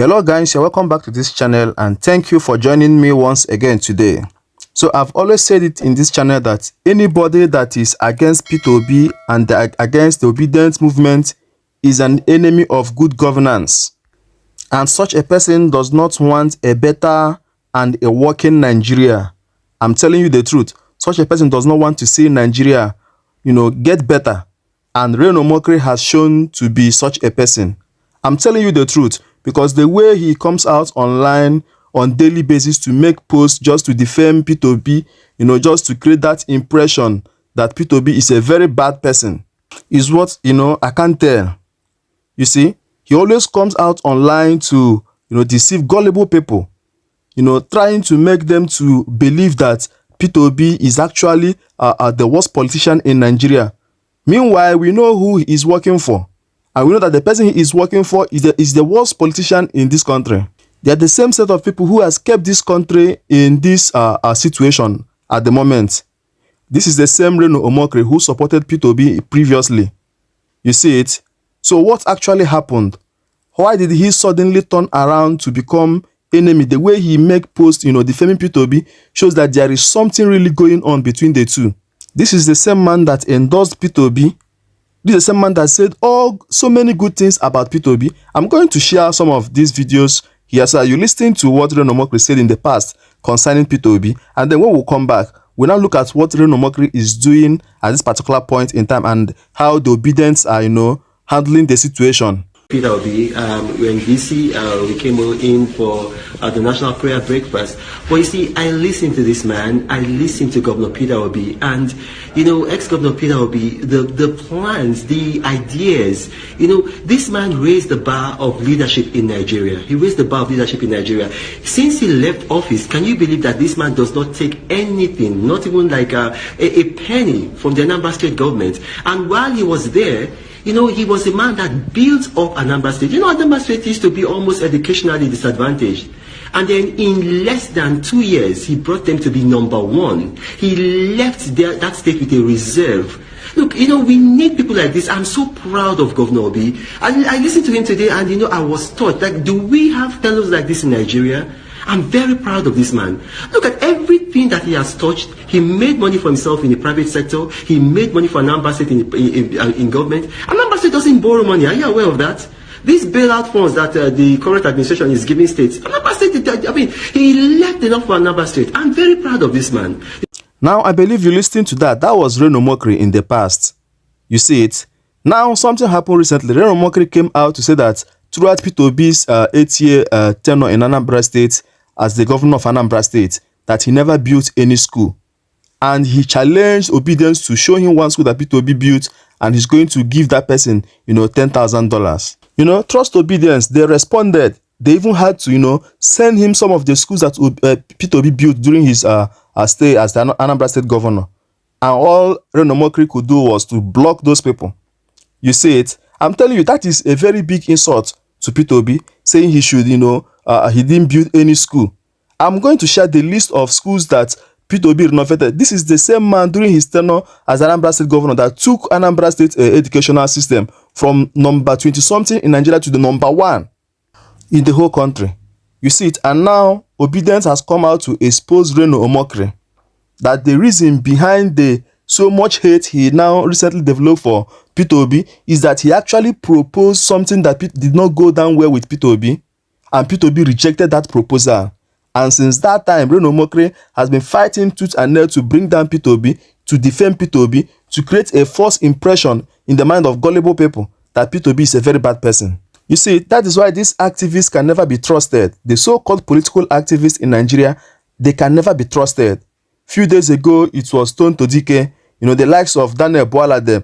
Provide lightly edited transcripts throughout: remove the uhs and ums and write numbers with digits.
Hello guys, you're welcome back to this channel and thank you for joining me once again today. So I've always said it in this channel that anybody that is against P2B and against the obedience movement is an enemy of good governance. And such a person does not want a better and a working Nigeria. I'm telling you the truth. Such a person does not want to see Nigeria, get better. And Reno Omokiri has shown to be such a person. I'm telling you the truth. Because the way he comes out online on daily basis to make posts just to defame P2B, just to create that impression that P2B is a very bad person, is what, I can't tell. You see, he always comes out online to, deceive gullible people, trying to make them to believe that P2B is actually the worst politician in Nigeria. Meanwhile, we know who he is working for. And we know that the person he is working for is the worst politician in this country. They are the same set of people who has kept this country in this situation at the moment. This is the same Reno Omokiri who supported P2B previously. You see it? So what actually happened? Why did he suddenly turn around to become enemy? The way he make posts, defaming P2B shows that there is something really going on between the two. This is the same man that endorsed P2B. This is the same man that said so many good things about P2B. I'm going to share some of these videos here. So you listening to what Reno Omokiri said in the past concerning P2B, and then when we come back, we'll now look at what Reno Omokiri is doing at this particular point in time and how the obedients are, handling the situation. Peter Obi, we're in DC, we came in for the National Prayer Breakfast. But you see, I listened to this man, I listened to Governor Peter Obi, and, ex-Governor Peter Obi, the plans, the ideas, this man raised the bar of leadership in Nigeria. He raised the bar of leadership in Nigeria. Since he left office, can you believe that this man does not take anything, not even like a penny from the Anambra State government? And while he was there, he was a man that built up Anambra State. Anambra State used to be almost educationally disadvantaged. And then in less than 2 years, he brought them to be #1. He left that state with a reserve. Look, we need people like this. I'm so proud of Governor Obi. I listened to him today and, I was taught, do we have fellows like this in Nigeria? I'm very proud of this man. Look at everything that he has touched. He made money for himself in the private sector. He made money for Anambra State in government. Anambra State doesn't borrow money. Are you aware of that? These bailout funds that the current administration is giving states, Anambra State, he left enough for Anambra State. I'm very proud of this man. Now, I believe you listened to that. That was Reno Omokiri in the past. You see it? Now, something happened recently. Reno Omokiri came out to say that throughout P2B's 8-year tenure in Anambra State, as the governor of Anambra State, that he never built any school. And he challenged obedience to show him one school that P2B built, and he's going to give that person, $10,000. Trust obedience, they responded. They even had to, send him some of the schools that P2B built during his stay as the Anambra State governor. And all Reno Omokiri could do was to block those people. You see it? I'm telling you, that is a very big insult to P2B, saying he should, he didn't build any school. I'm going to share the list of schools that P2B renovated. This is the same man during his tenure as Anambra State governor that took Anambra State educational system from number 20-something in Nigeria to the #1 in the whole country. You see it? And now, obedience has come out to expose Reno Omokiri that the reason behind the so much hate he now recently developed for P2B is that he actually proposed something that did not go down well with P2B. And P2B rejected that proposal. And since that time, Reno Omokiri has been fighting tooth and nail to bring down P2B, to defend P2B, to create a false impression in the mind of gullible people that P2B is a very bad person. You see, that is why these activists can never be trusted. The so-called political activists in Nigeria, they can never be trusted. Few days ago, it was Stone Todike, the likes of Daniel Boaladem.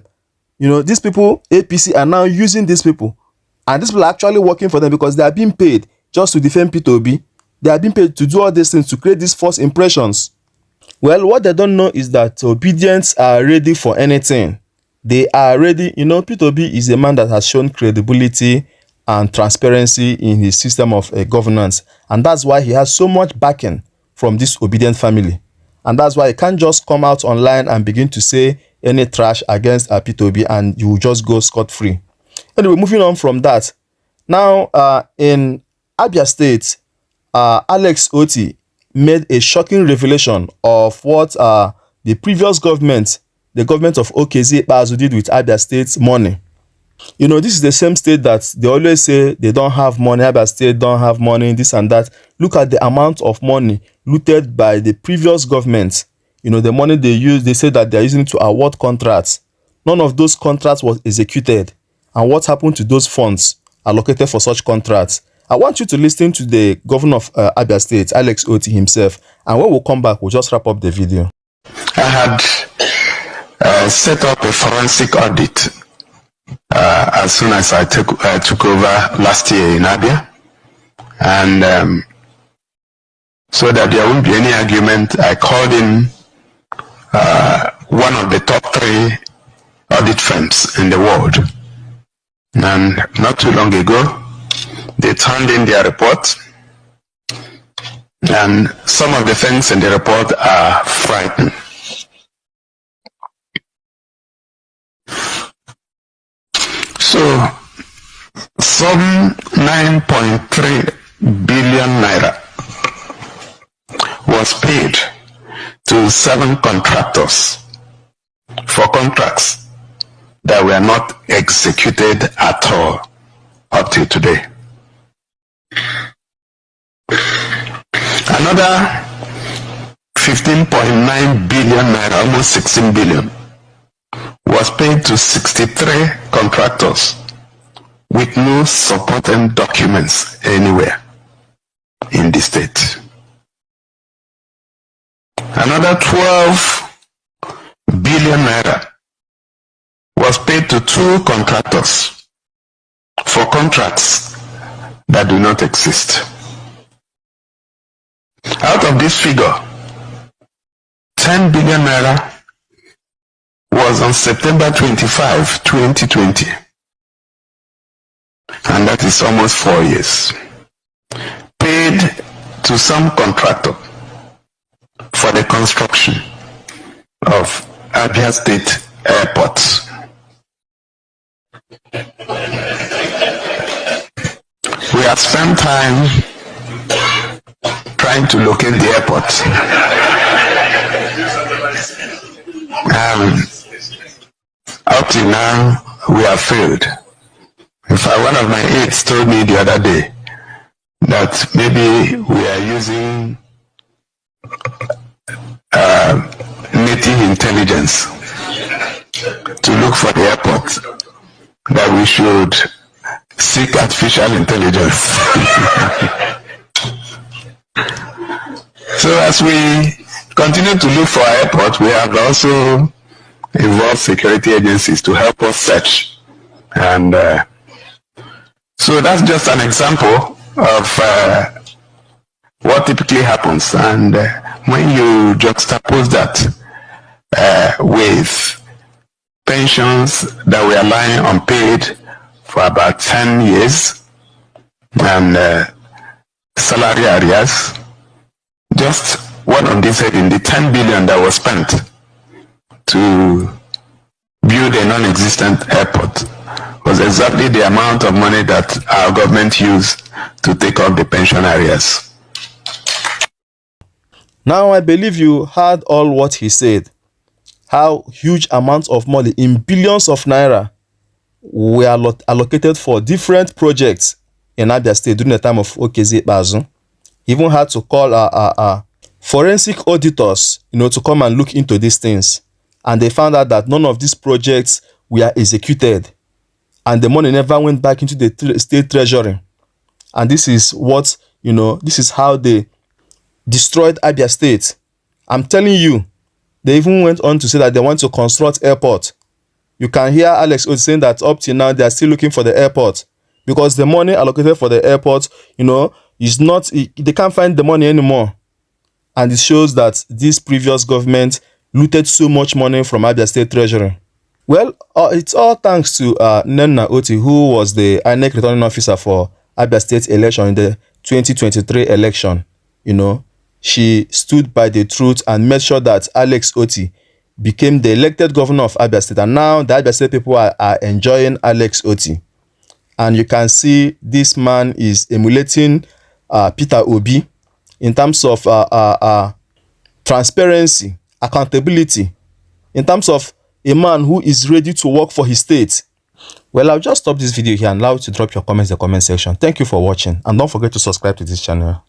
These people, APC, are now using these people. And these people are actually working for them because they are being paid just to defend P2B. They are being paid to do all these things to create these false impressions. Well, what they don't know is that obedients are ready for anything. They are ready. P2B is a man that has shown credibility and transparency in his system of governance. And that's why he has so much backing from this obedient family. And that's why he can't just come out online and begin to say any trash against P2B and you will just go scot-free. Anyway, moving on from that. Now, in Abia State, Alex Otti made a shocking revelation of what the previous government, the government of Ikpeazu, did with Abia State's money. You know, this is the same state that they always say they don't have money, Abia State don't have money, this and that. Look at the amount of money looted by the previous government. You know, the money they use, they say that they're using it to award contracts. None of those contracts was executed. And what happened to those funds allocated for such contracts? I want you to listen to the governor of Abia State, Alex Otti himself. And when we come back, we'll just wrap up the video. I had set up a forensic audit as soon as I took over last year in Abia. And so that there won't be any argument, I called in one of the top 3 audit firms in the world. And not too long ago, they turned in their report. And some of the things in the report are frightening. So, some 9.3 billion naira was paid to 7 contractors for contracts that were not executed at all up till today. Another 15.9 billion naira, almost 16 billion, was paid to 63 contractors with no supporting documents anywhere in the state. Another 12 billion naira was paid to 2 contractors for contracts that do not exist. Out of this figure, 10 billion naira was on September 25, 2020. And that is almost 4 years. Paid to some contractor for the construction of Abia State Airport. We have spent time trying to locate the airport. Up till now, we have failed. In fact, one of my aides told me the other day that maybe we are using native intelligence to look for the airport, that we should seek artificial intelligence. So as we continue to look for our airport, we have also involved security agencies to help us search. And so that's just an example of what typically happens. And when you juxtapose that with pensions that were lying unpaid for about 10 years and salary arrears, just one of these said in the 10 billion that was spent to build a non-existent airport was exactly the amount of money that our government used to take up the pension arrears. Now I believe you heard all what he said. How huge amounts of money in billions of naira were allocated for different projects in Abia State during the time of Ikpeazu. He even had to call forensic auditors, to come and look into these things. And they found out that none of these projects were executed. And the money never went back into the state treasury. And this is what, this is how they destroyed Abia State. I'm telling you, they even went on to say that they want to construct airport. You can hear Alex Otti saying that up till now they are still looking for the airport because the money allocated for the airport, is not, they can't find the money anymore. And it shows that this previous government looted so much money from Abia State Treasury. Well, it's all thanks to Reno Otti, who was the INEC returning officer for Abia State election in the 2023 election. She stood by the truth and made sure that Alex Otti became the elected governor of Abia State. And now the Abia State people are enjoying Alex Otti. and you can see this man is emulating Peter Obi in terms of transparency, accountability, in terms of a man who is ready to work for his state. Well, I'll just stop this video here and allow you to drop your comments in the comment section. Thank you for watching, and don't forget to subscribe to this channel.